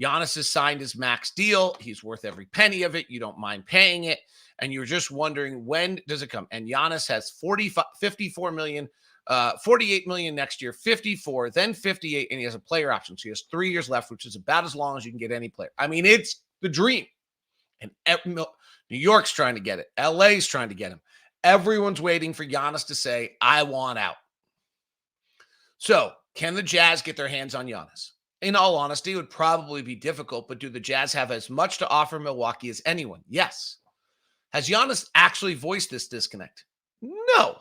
Giannis has signed his max deal. He's worth every penny of it. You don't mind paying it. And you're just wondering, when does it come? And Giannis has 54 million, 48 million next year, 54, then 58, and he has a player option. So he has 3 years left, which is about as long as you can get any player. I mean, it's the dream. And New York's trying to get it. LA's trying to get him. Everyone's waiting for Giannis to say, I want out. So can the Jazz get their hands on Giannis? In all honesty, it would probably be difficult, but do the Jazz have as much to offer Milwaukee as anyone? Yes. Has Giannis actually voiced this disconnect? No.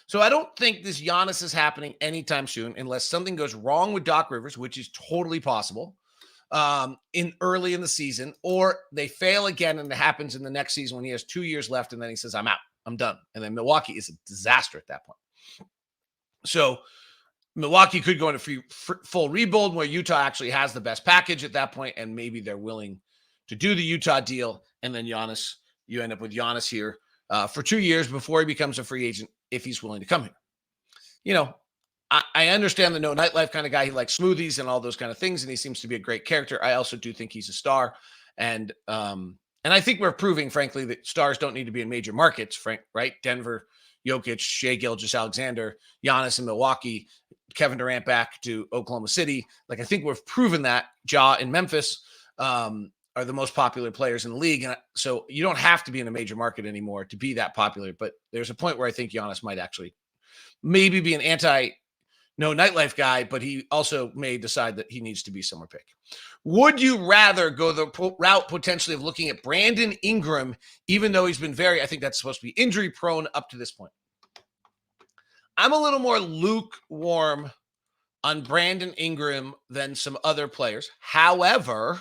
So I don't think this Giannis is happening anytime soon unless something goes wrong with Doc Rivers, which is totally possible early in the season, or they fail again and it happens in the next season when he has 2 years left and then he says, I'm out, I'm done. And then Milwaukee is a disaster at that point. So Milwaukee could go into full rebuild where Utah actually has the best package at that point, and maybe they're willing to do the Utah deal. And then Giannis, you end up with Giannis here for 2 years before he becomes a free agent if he's willing to come here. You know, I understand the no nightlife kind of guy. He likes smoothies and all those kind of things, and he seems to be a great character. I also do think he's a star. And I think we're proving, frankly, that stars don't need to be in major markets, right? Denver, Jokic, Shai Gilgeous-Alexander, Giannis in Milwaukee, Kevin Durant back to Oklahoma City. Like, I think we've proven that. Ja in Memphis are the most popular players in the league. And so you don't have to be in a major market anymore to be that popular. But there's a point where I think Giannis might actually maybe be an no nightlife guy, but he also may decide that he needs to be somewhere big. Would you rather go the route potentially of looking at Brandon Ingram, even though he's been I think that's supposed to be injury prone up to this point? I'm a little more lukewarm on Brandon Ingram than some other players. However,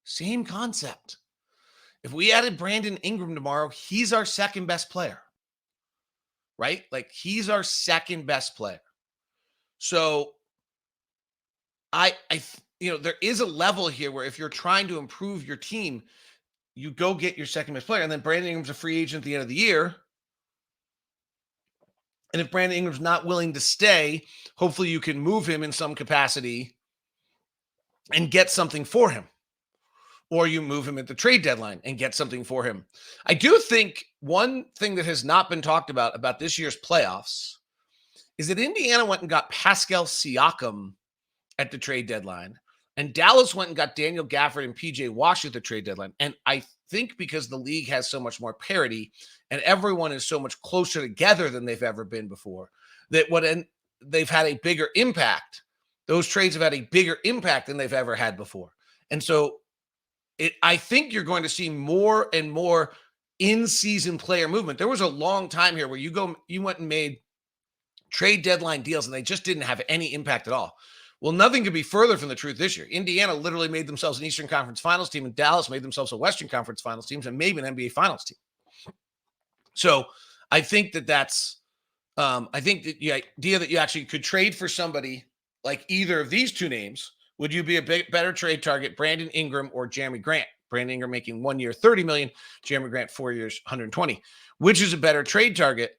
same concept. If we added Brandon Ingram tomorrow, he's our second best player, right? Like, he's our second best player. So there is a level here where if you're trying to improve your team, you go get your second best player. And then Brandon Ingram's a free agent at the end of the year. And if Brandon Ingram's not willing to stay, hopefully you can move him in some capacity and get something for him. Or you move him at the trade deadline and get something for him. I do think one thing that has not been talked about this year's playoffs is that Indiana went and got Pascal Siakam at the trade deadline, and Dallas went and got Daniel Gafford and PJ Wash at the trade deadline. And I think because the league has so much more parity and everyone is so much closer together than they've ever been before, that they've had a bigger impact. Those trades have had a bigger impact than they've ever had before. And so I think you're going to see more and more in-season player movement. There was a long time here where you went and made trade deadline deals and they just didn't have any impact at all. Well, nothing could be further from the truth this year. Indiana literally made themselves an Eastern Conference Finals team, and Dallas made themselves a Western Conference Finals team, and maybe an NBA Finals team. So I think that's I think that the idea that you actually could trade for somebody like either of these two names, would you be a better trade target, Brandon Ingram or Jerami Grant? Brandon Ingram making 1 year, $30 million, Jerami Grant 4 years, $120. Which is a better trade target?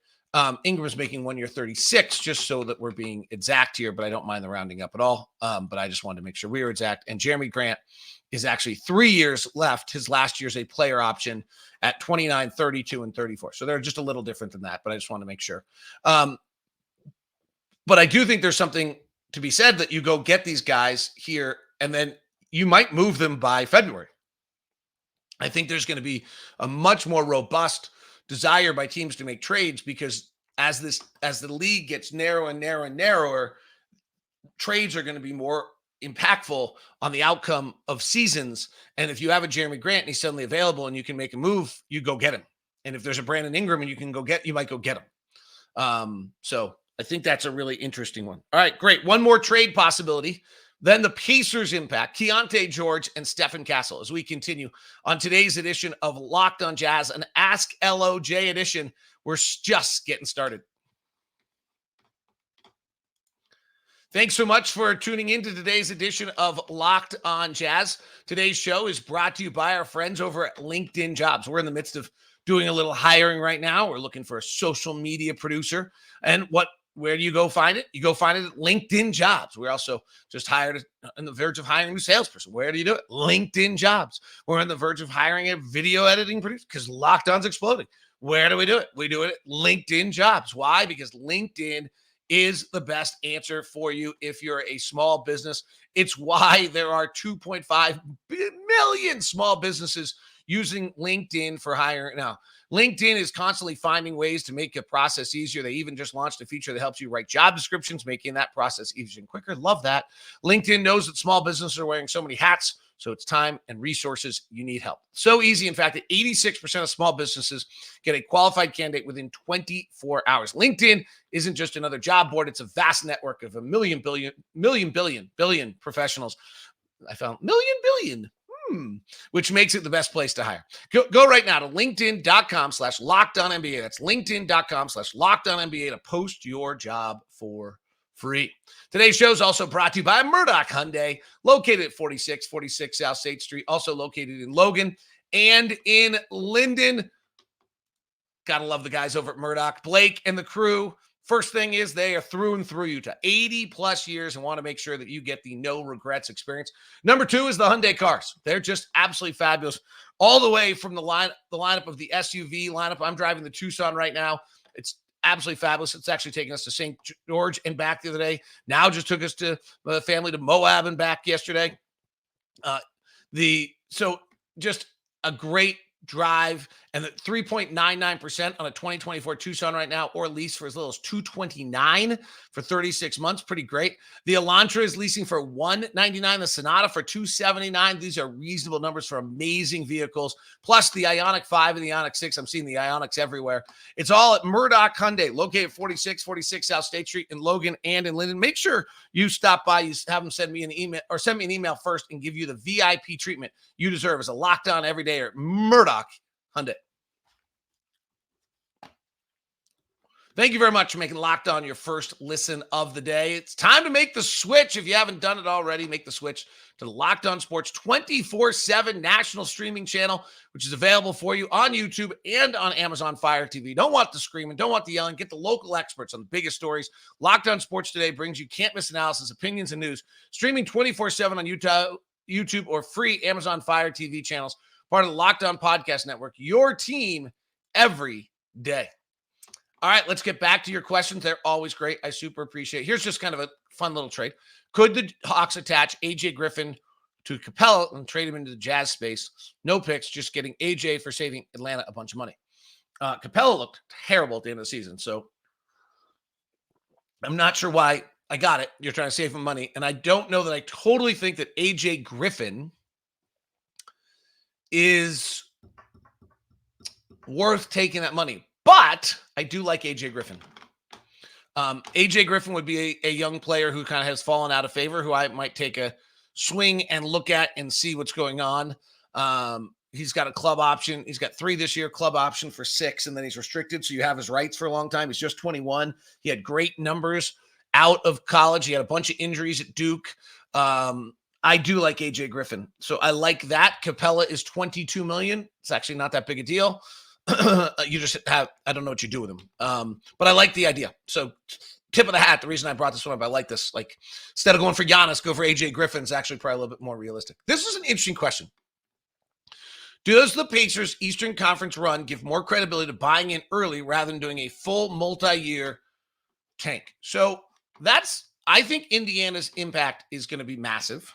Ingram's making 1 year, 36, just so that we're being exact here, but I don't mind the rounding up at all. But I just wanted to make sure we were exact. And Jerami Grant is actually 3 years left. His last year's a player option at 29, 32, and 34. So they're just a little different than that, but I just want to make sure. But I do think there's something to be said that you go get these guys here, and then you might move them by February. I think there's going to be a much more robust desire by teams to make trades, because as the league gets narrower and narrower and narrower, trades are going to be more impactful on the outcome of seasons. And if you have a Jerami Grant and he's suddenly available and you can make a move, you go get him. And if there's a Brandon Ingram and you might go get him. So I think that's a really interesting one. All right, great. One more trade possibility. Then the Pacers impact, Keyonte George and Stephon Castle, as we continue on today's edition of Locked on Jazz, an Ask LOJ edition. We're just getting started. Thanks so much for tuning into today's edition of Locked on Jazz. Today's show is brought to you by our friends over at LinkedIn Jobs. We're in the midst of doing a little hiring right now. We're looking for a social media producer. And what where do you go find it? You go find it at LinkedIn Jobs. We're also just hired on the verge of hiring a new salesperson. Where do you do it? LinkedIn Jobs. We're on the verge of hiring a video editing producer because Locked On's exploding. Where do we do it? We do it at LinkedIn Jobs. Why? Because LinkedIn is the best answer for you if you're a small business. It's why there are 2.5 million small businesses using LinkedIn for hiring. Now, LinkedIn is constantly finding ways to make a process easier. They even just launched a feature that helps you write job descriptions, making that process easier and quicker. Love that. LinkedIn knows that small businesses are wearing so many hats, so it's time and resources you need help. So easy, in fact, that 86% of small businesses get a qualified candidate within 24 hours. LinkedIn isn't just another job board. It's a vast network of a million billion professionals. I found million billion. Which makes it the best place to hire. Go right now to linkedin.com/LockedOnNBA. That's linkedin.com/LockedOnNBA to post your job for free. Today's show is also brought to you by Murdoch Hyundai, located at 4646 South State Street, also located in Logan and in Linden. Gotta love the guys over at Murdoch. Blake and the crew. First thing is they are through and through Utah, 80 plus years, and want to make sure that you get the no regrets experience. Number two is the Hyundai cars. They're just absolutely fabulous. All the way from the lineup of the SUV lineup. I'm driving the Tucson right now. It's absolutely fabulous. It's actually taking us to St. George and back the other day. Now just took us to the family to Moab and back yesterday. So just a great drive, and the 3.99% on a 2024 Tucson right now, or lease for as little as $229 for 36 months. Pretty great. The Elantra is leasing for $199. The Sonata for $279. These are reasonable numbers for amazing vehicles. Plus the Ioniq 5 and the Ioniq 6. I'm seeing the Ioniqs everywhere. It's all at Murdoch Hyundai, located at 4646 South State Street in Logan and in Linden. Make sure you stop by. You have them send me an email first and give you the VIP treatment you deserve as a Locked On every day at Murdoch Hyundai. Thank you very much for making Locked On your first listen of the day. It's time to make the switch. If you haven't done it already, make the switch to the Locked On Sports 24/7 national streaming channel, which is available for you on YouTube and on Amazon Fire TV. Don't want the screaming, don't want the yelling. Get the local experts on the biggest stories. Locked On Sports Today brings you can't-miss analysis, opinions, and news, streaming 24/7 on YouTube or free Amazon Fire TV channels. Part of the Locked On Podcast Network, your team every day. All right, let's get back to your questions. They're always great. I super appreciate it. Here's just kind of a fun little trade. Could the Hawks attach AJ Griffin to Capella and trade him into the Jazz space? No picks, just getting AJ for saving Atlanta a bunch of money. Capella looked terrible at the end of the season, so I'm not sure why I got it. You're trying to save him money, and I don't know that I totally think that AJ Griffin is worth taking that money. But I do like AJ Griffin. AJ Griffin would be a young player who kind of has fallen out of favor, who I might take a swing and look at and see what's going on. He's got a club option. He's got 3 this year, club option for 6, and then he's restricted. So you have his rights for a long time. He's just 21. He had great numbers out of college. He had a bunch of injuries at Duke. I do like AJ Griffin. So I like that. Capella is $22 million. It's actually not that big a deal. You just have, I don't know what you do with him. But I like the idea. So tip of the hat, the reason I brought this one up, I like this. Like, instead of going for Giannis, go for AJ Griffin. It's actually probably a little bit more realistic. This is an interesting question. Does the Pacers' Eastern Conference run give more credibility to buying in early rather than doing a full multi-year tank? So I think Indiana's impact is going to be massive.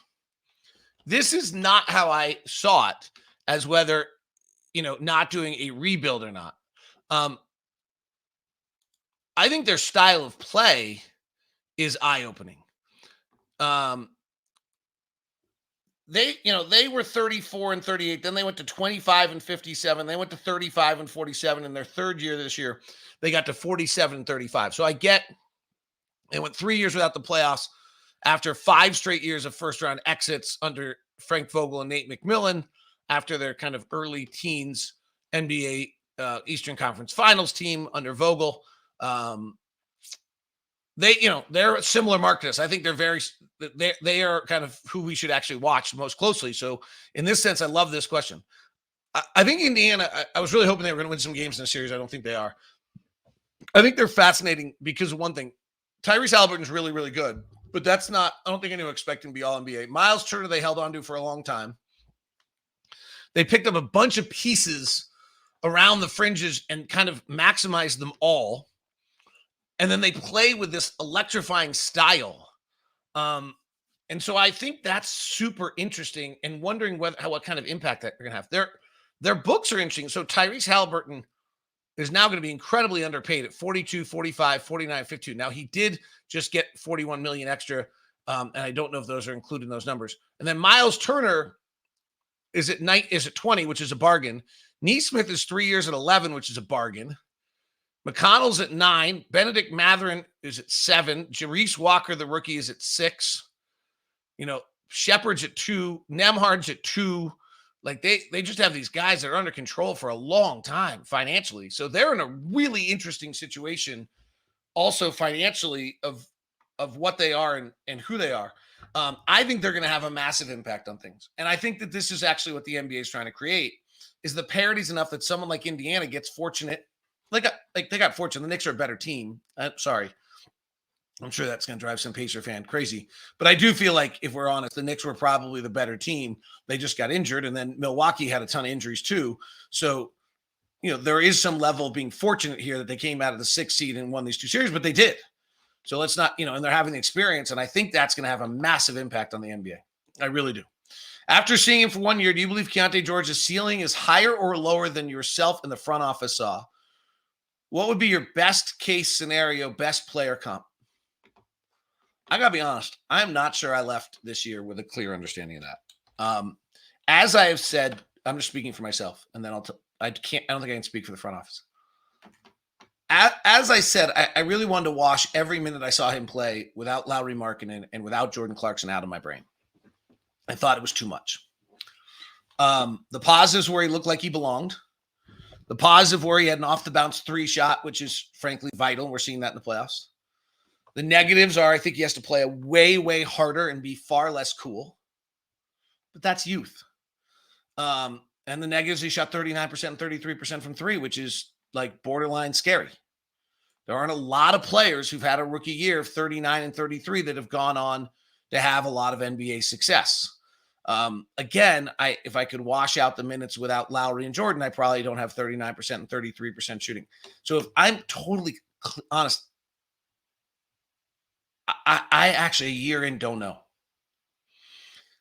This is not how I saw it, as whether, not doing a rebuild or not. I think their style of play is eye-opening. They were 34 and 38. Then they went to 25 and 57. They went to 35 and 47 in their third year this year. They got to 47 and 35. So I get they went 3 years without the playoffs after 5 straight years of first-round exits under Frank Vogel and Nate McMillan, after their kind of early teens NBA Eastern Conference Finals team under Vogel. They're a similar market to us. I think they are kind of who we should actually watch most closely. So in this sense, I love this question. I think Indiana, I was really hoping they were going to win some games in the series. I don't think they are. I think they're fascinating because of one thing. Tyrese Halliburton's really, really good, but that's not, I don't think anyone expecting to be all NBA. Miles Turner, they held on to for a long time. They picked up a bunch of pieces around the fringes and kind of maximized them all. And then they play with this electrifying style. And so I think that's super interesting and wondering what kind of impact that they're going to have. Their books are interesting. So Tyrese Halliburton is now going to be incredibly underpaid at 42, 45, 49, 52. Now he did just get 41 million extra. And I don't know if those are included in those numbers. And then Miles Turner is at 20, which is a bargain. Neesmith is 3 years at 11, which is a bargain. McConnell's at 9. Benedict Mathurin is at 7. Jarice Walker, the rookie, is at 6. Shepard's at 2. Nemhard's at 2. Like they just have these guys that are under control for a long time financially. So they're in a really interesting situation also financially of what they are and who they are. I think they're going to have a massive impact on things. And I think that this is actually what the NBA is trying to create is the parity's enough that someone like Indiana gets fortunate. Like they got fortunate. The Knicks are a better team. Sorry. I'm sure that's going to drive some Pacer fan crazy. But I do feel like, if we're honest, the Knicks were probably the better team. They just got injured, and then Milwaukee had a ton of injuries too. So, there is some level of being fortunate here that they came out of the 6th seed and won these 2 series, but they did. So let's not, and they're having the experience, and I think that's going to have a massive impact on the NBA. I really do. After seeing him for 1 year, do you believe Keyonte George's ceiling is higher or lower than yourself and the front office saw? What would be your best case scenario, best player comp? I got to be honest. I'm not sure I left this year with a clear understanding of that. As I have said, I'm just speaking for myself, and then I don't think I can speak for the front office. As I said, I really wanted to wash every minute I saw him play without Lauri Markkanen and without Jordan Clarkson out of my brain. I thought it was too much. The positives where he looked like he belonged. The positive where he had an off-the-bounce 3 shot, which is frankly vital. We're seeing that in the playoffs. The negatives are I think he has to play a way, way harder and be far less cool. But that's youth. And the negatives, he shot 39% and 33% from 3, which is like borderline scary. There aren't a lot of players who've had a rookie year of 39 and 33 that have gone on to have a lot of NBA success. Again, if I could wash out the minutes without Lowry and Jordan, I probably don't have 39% and 33% shooting. So if I'm totally honest, I actually a year in don't know.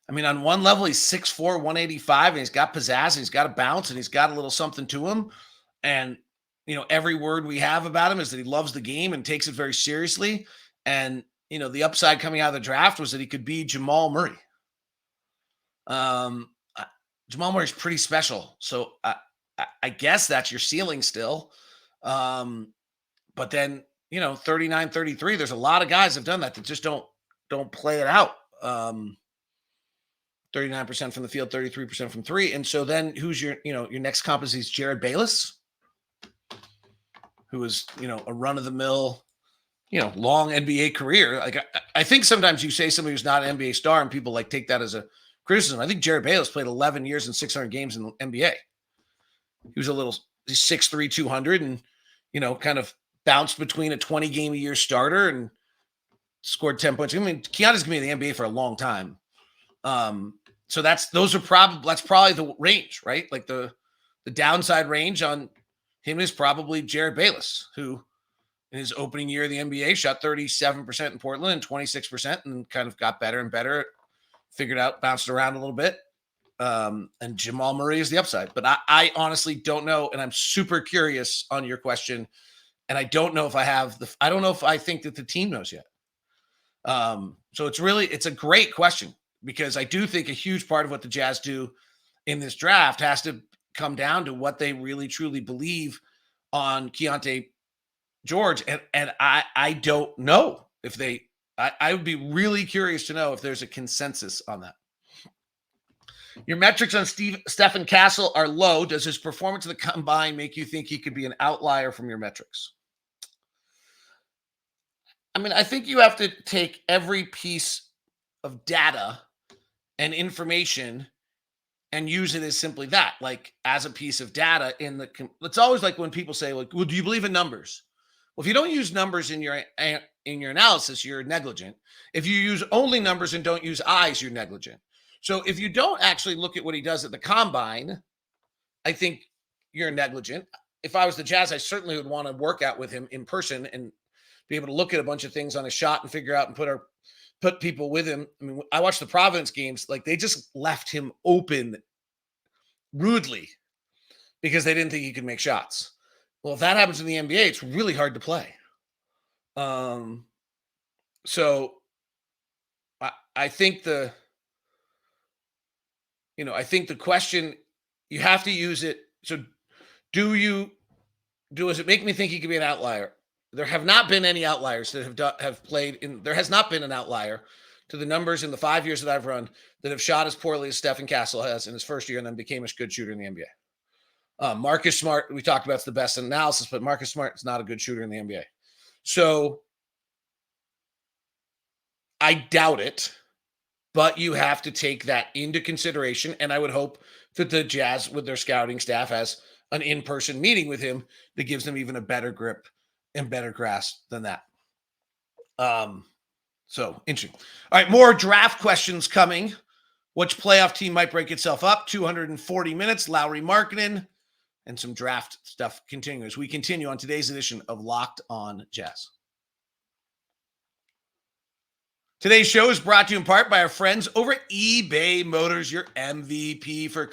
I mean, on one level, he's 6'4", 185, and he's got pizzazz, and he's got a bounce, and he's got a little something to him. And, every word we have about him is that he loves the game and takes it very seriously. And, the upside coming out of the draft was that he could be Jamal Murray. Jamal Murray's pretty special. So I guess that's your ceiling still. But then, 39, 33, there's a lot of guys have done that just don't play it out. 39% from the field, 33% from 3. And so then who's your next comp is Jared Bayless, who was, a run-of-the-mill, long NBA career. Like I think sometimes you say somebody who's not an NBA star and people take that as a criticism. I think Jared Bayless played 11 years and 600 games in the NBA. He was he's 6'3", 200 and, kind of bounced between a 20-game-a-year starter and scored 10 points. I mean, Keontae's going to be in the NBA for a long time. So that's probably the range, right? Like the downside range on him is probably Jared Bayless, who in his opening year of the NBA shot 37% in Portland and 26% and kind of got better and better, figured out, bounced around a little bit. And Jamal Murray is the upside. But I honestly don't know, and I'm super curious on your question, and I don't know if I don't know if I think that the team knows yet. So it's a great question, because I do think a huge part of what the Jazz do in this draft has to come down to what they really truly believe on Keyonte George. And I don't know if I would be really curious to know if there's a consensus on that. Your metrics on Stephon Castle are low. Does his performance in the combine make you think he could be an outlier from your metrics? I mean, I think you have to take every piece of data and information and use it as simply that, like as a piece of data it's always like when people say, well, do you believe in numbers? Well, if you don't use numbers in your analysis, you're negligent. If you use only numbers and don't use eyes, you're negligent. So if you don't actually look at what he does at the combine, I think you're negligent. If I was the Jazz, I certainly would want to work out with him in person and be able to look at a bunch of things on a shot and figure out and put people with him. I mean, I watched the Providence games, like they just left him open rudely because they didn't think he could make shots. Well, if that happens in the NBA, it's really hard to play. So I think the question, you have to use it. So does it make me think he could be an outlier? There have not been any outliers that have played in. There has not been an outlier to the numbers in the 5 years that I've run that have shot as poorly as Stephon Castle has in his first year and then became a good shooter in the NBA. Marcus Smart, we talked about, it's the best analysis, but Marcus Smart is not a good shooter in the NBA. So I doubt it, but you have to take that into consideration. And I would hope that the Jazz, with their scouting staff, has an in-person meeting with him that gives them even a better grip and better grasp than that. So interesting. All right, more draft questions coming. Which playoff team might break itself up? 240 minutes, Lauri Markkanen, and some draft stuff continues. We continue on today's edition of Locked On Jazz. Today's show is brought to you in part by our friends over at eBay Motors, your MVP for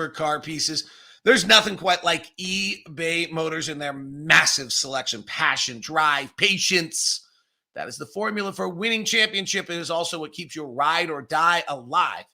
car pieces. There's nothing quite like eBay Motors and their massive selection, passion, drive, patience. That is the formula for a winning championship. It is also what keeps your ride or die alive.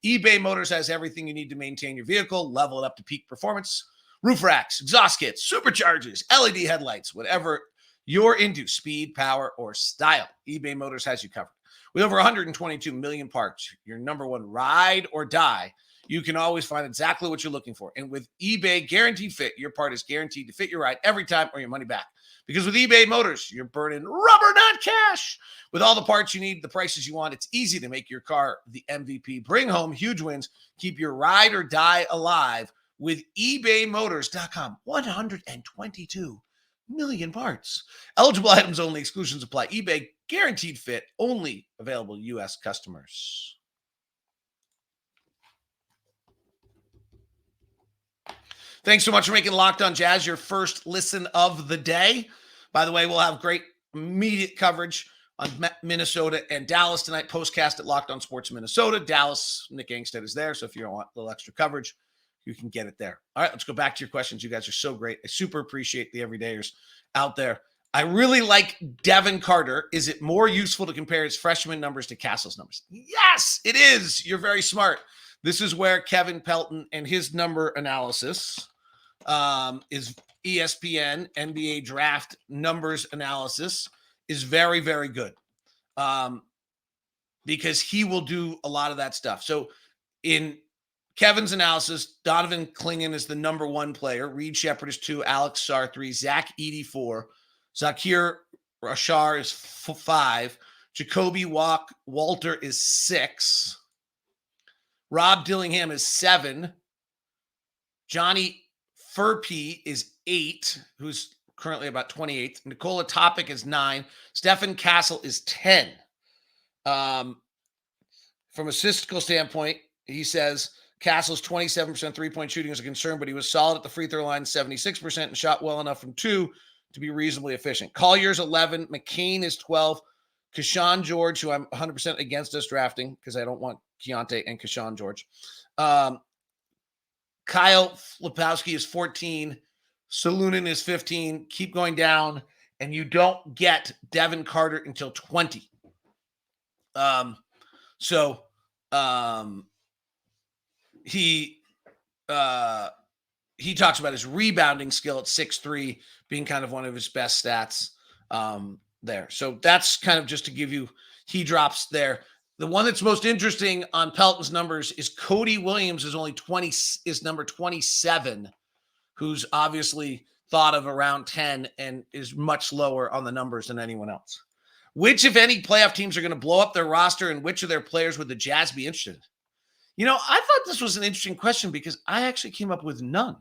eBay Motors has everything you need to maintain your vehicle, level it up to peak performance. Roof racks, exhaust kits, superchargers, LED headlights, whatever you're into, speed, power, or style, eBay Motors has you covered. With over 122 million parts, your number one ride or die, you can always find exactly what you're looking for. And with eBay Guaranteed Fit, your part is guaranteed to fit your ride every time or your money back. Because with eBay Motors, you're burning rubber, not cash. With all the parts you need, the prices you want, it's easy to make your car the MVP. Bring home huge wins. Keep your ride or die alive with ebaymotors.com. 122 million parts. Eligible items only. Exclusions apply. eBay Guaranteed Fit. Only available to U.S. customers. Thanks so much for making Locked On Jazz your first listen of the day. By the way, we'll have great immediate coverage on Minnesota and Dallas tonight. Postcast at Locked On Sports Minnesota. Dallas, Nick Angstead is there. So if you want a little extra coverage, you can get it there. All right, let's go back to your questions. You guys are so great. I super appreciate the everydayers out there. I really like Devin Carter. Is it more useful to compare his freshman numbers to Castle's numbers? Yes, it is. You're very smart. This is where Kevin Pelton and his number analysis is ESPN NBA draft numbers analysis is very, very good because he will do a lot of that stuff. So in Kevin's analysis, Donovan Clingan is the number one player. Reed Shepard is 2, Alex Sarr 3, Zach Edey 4, Zakir Rashar is 5, Jacoby Walter is 6, Rob Dillingham is 7, Johnny Furpee is 8, who's currently about 28th. Nikola Topic is 9. Stephon Castle is 10. From a statistical standpoint, he says Castle's 27% three-point shooting is a concern, but he was solid at the free throw line, 76%, and shot well enough from 2 to be reasonably efficient. Collier's 11. McCain is 12. Keyshawn George, who I'm 100% against us drafting because I don't want Keyonte and Keyshawn George. Kyle Lepowski is 14. Solunin is 15. Keep going down, and you don't get Devin Carter until 20. He talks about his rebounding skill at 6'3", being kind of one of his best stats there. So that's kind of just to give you, he drops there. The one that's most interesting on Pelton's numbers is Cody Williams is number 27, who's obviously thought of around 10 and is much lower on the numbers than anyone else. Which, if any, playoff teams are going to blow up their roster, and which of their players would the Jazz be interested in? You know, I thought this was an interesting question because I actually came up with none.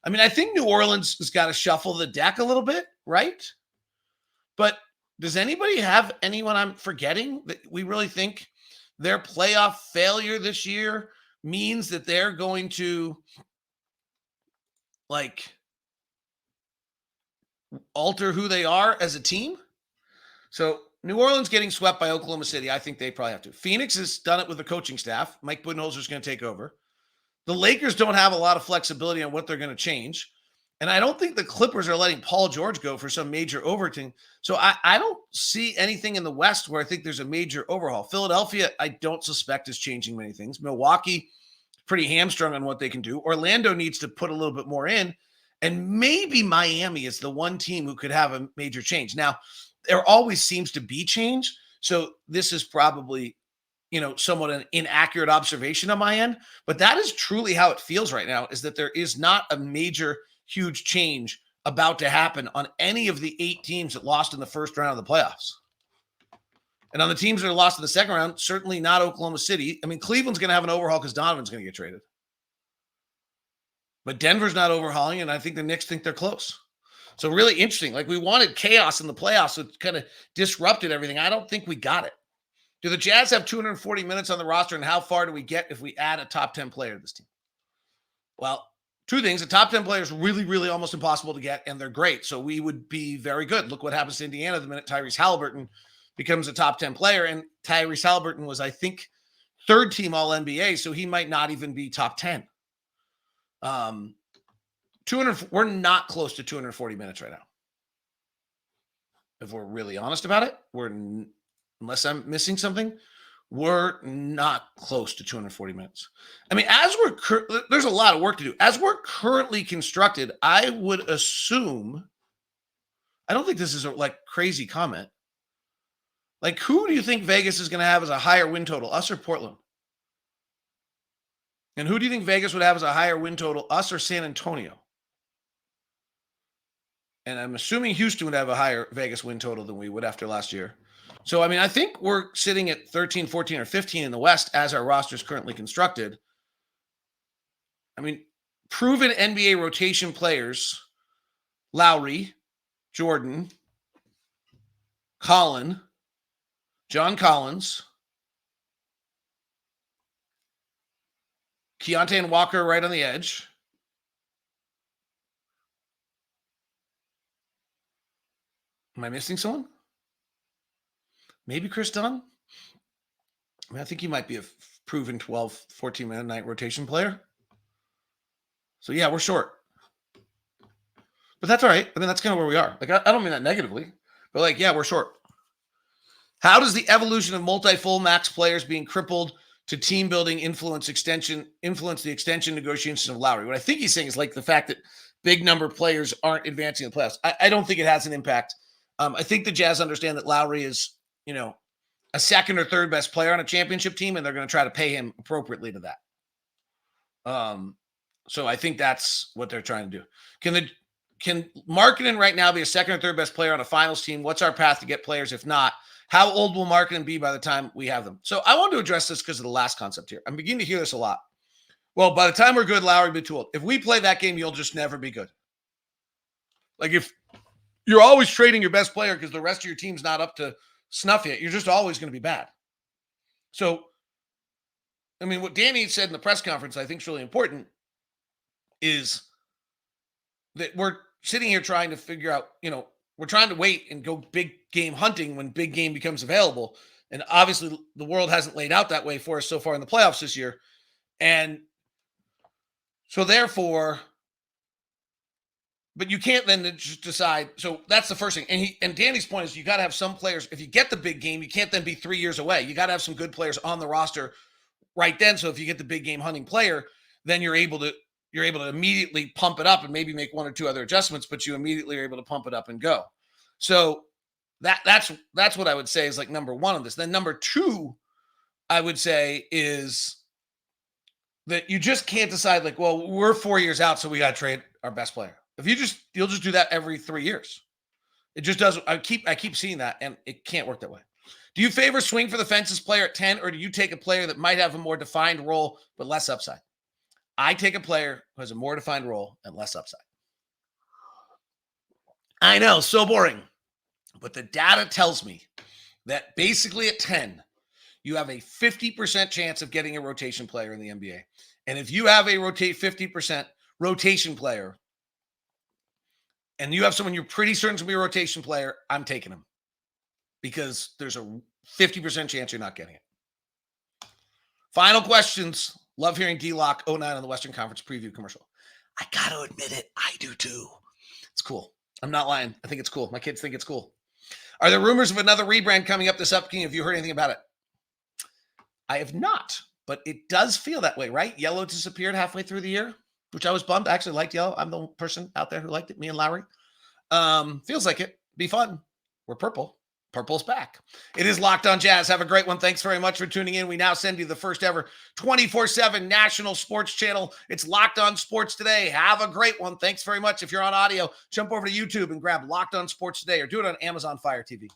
I mean, I think New Orleans has got to shuffle the deck a little bit. right? But does anybody have anyone I'm forgetting that we really think their playoff failure this year means that they're going to like alter who they are as a team? So New Orleans getting swept by Oklahoma City, I think they probably have to. Phoenix has done it with the coaching staff. Mike Budenholzer is going to take over. The Lakers don't have a lot of flexibility on what they're going to change. And I don't think the Clippers are letting Paul George go for some major overthing. So I don't see anything in the West where I think there's a major overhaul. Philadelphia, I don't suspect is changing many things. Milwaukee, pretty hamstrung on what they can do. Orlando needs to put a little bit more in. And maybe Miami is the one team who could have a major change. Now, there always seems to be change. So this is probably, somewhat an inaccurate observation on my end. But that is truly how it feels right now, is that there is not a major huge change about to happen on any of the 8 teams that lost in the first round of the playoffs. And on the teams that are lost in the second round, certainly not Oklahoma City. I mean, Cleveland's going to have an overhaul because Donovan's going to get traded. But Denver's not overhauling, and I think the Knicks think they're close. So really interesting. Like, we wanted chaos in the playoffs, so it kind of disrupted everything. I don't think we got it. Do the Jazz have 240 minutes on the roster, and how far do we get if we add a top 10 player to this team? Well, 2 things. A top 10 player is really, really almost impossible to get, and they're great. So we would be very good. Look what happens to Indiana the minute Tyrese Halliburton becomes a top 10 player. And Tyrese Halliburton was, I think, 3rd team All-NBA, so he might not even be top 10. 200. We're not close to 240 minutes right now. If we're really honest about it, unless I'm missing something, we're not close to 240 minutes. I mean, there's a lot of work to do. As we're currently constructed, I would assume, I don't think this is a crazy comment. Like, who do you think Vegas is going to have as a higher win total, us or Portland? And who do you think Vegas would have as a higher win total, us or San Antonio? And I'm assuming Houston would have a higher Vegas win total than we would after last year. So, I mean, I think we're sitting at 13, 14, or 15 in the West as our roster is currently constructed. I mean, proven NBA rotation players, Lauri, Jordan, John Collins, Keyonte and Walker right on the edge. Am I missing someone? Maybe Chris Dunn? I mean, I think he might be a proven 12, 14-minute night rotation player. So, yeah, we're short. But that's all right. I mean, that's kind of where we are. Like, I don't mean that negatively. But, yeah, we're short. How does the evolution of multi-full max players being crippled to team building influence the extension negotiations of Lauri? What I think he's saying is the fact that big number of players aren't advancing in the playoffs. I don't think it has an impact. I think the Jazz understand that Lauri is, a second or third best player on a championship team, and they're going to try to pay him appropriately to that. So I think that's what they're trying to do. Can Markkanen right now be a second or third best player on a finals team? What's our path to get players? If not, how old will Markkanen be by the time we have them? So I want to address this because of the last concept here. I'm beginning to hear this a lot. Well, by the time we're good, Lauri will be too old. If we play that game, you'll just never be good. Like, if you're always trading your best player because the rest of your team's not up to snuff yet, you're just always going to be bad. So, I mean, what Danny said in the press conference, I think is really important, is that we're sitting here trying to figure out, we're trying to wait and go big game hunting when big game becomes available. And obviously the world hasn't laid out that way for us so far in the playoffs this year. And so therefore, but you can't then just decide. So that's the first thing. And Danny's point is you got to have some players. If you get the big game, you can't then be 3 years away. You got to have some good players on the roster right then. So if you get the big game hunting player, then you're able to immediately pump it up and maybe make 1 or 2 other adjustments, but you immediately are able to pump it up and go. So that's what I would say is number 1 of this. Then number 2, I would say, is that you just can't decide well, we're 4 years out, so we got to trade our best player. If you'll just do that every 3 years. It just doesn't. I keep seeing that, and it can't work that way. Do you favor swing for the fences player at 10, or do you take a player that might have a more defined role but less upside? I take a player who has a more defined role and less upside. I know, so boring. But the data tells me that basically at 10, you have a 50% chance of getting a rotation player in the NBA. And if you have a 50% rotation player, and you have someone you're pretty certain to be a rotation player, I'm taking him. Because there's a 50% chance you're not getting it. Final questions. Love hearing D-Lock 09 on the Western Conference preview commercial. I got to admit it, I do too. It's cool. I'm not lying. I think it's cool. My kids think it's cool. Are there rumors of another rebrand coming up this upcoming? Have you heard anything about it? I have not, but it does feel that way, right? Yellow disappeared halfway through the year, which I was bummed. I actually liked yellow. I'm the person out there who liked it, me and Lauri. Feels like it. Be fun. We're purple. Purple's back. It is Locked On Jazz. Have a great one. Thanks very much for tuning in. We now send you the first ever 24/7 national sports channel. It's Locked On Sports Today. Have a great one. Thanks very much. If you're on audio, jump over to YouTube and grab Locked On Sports Today or do it on Amazon Fire TV.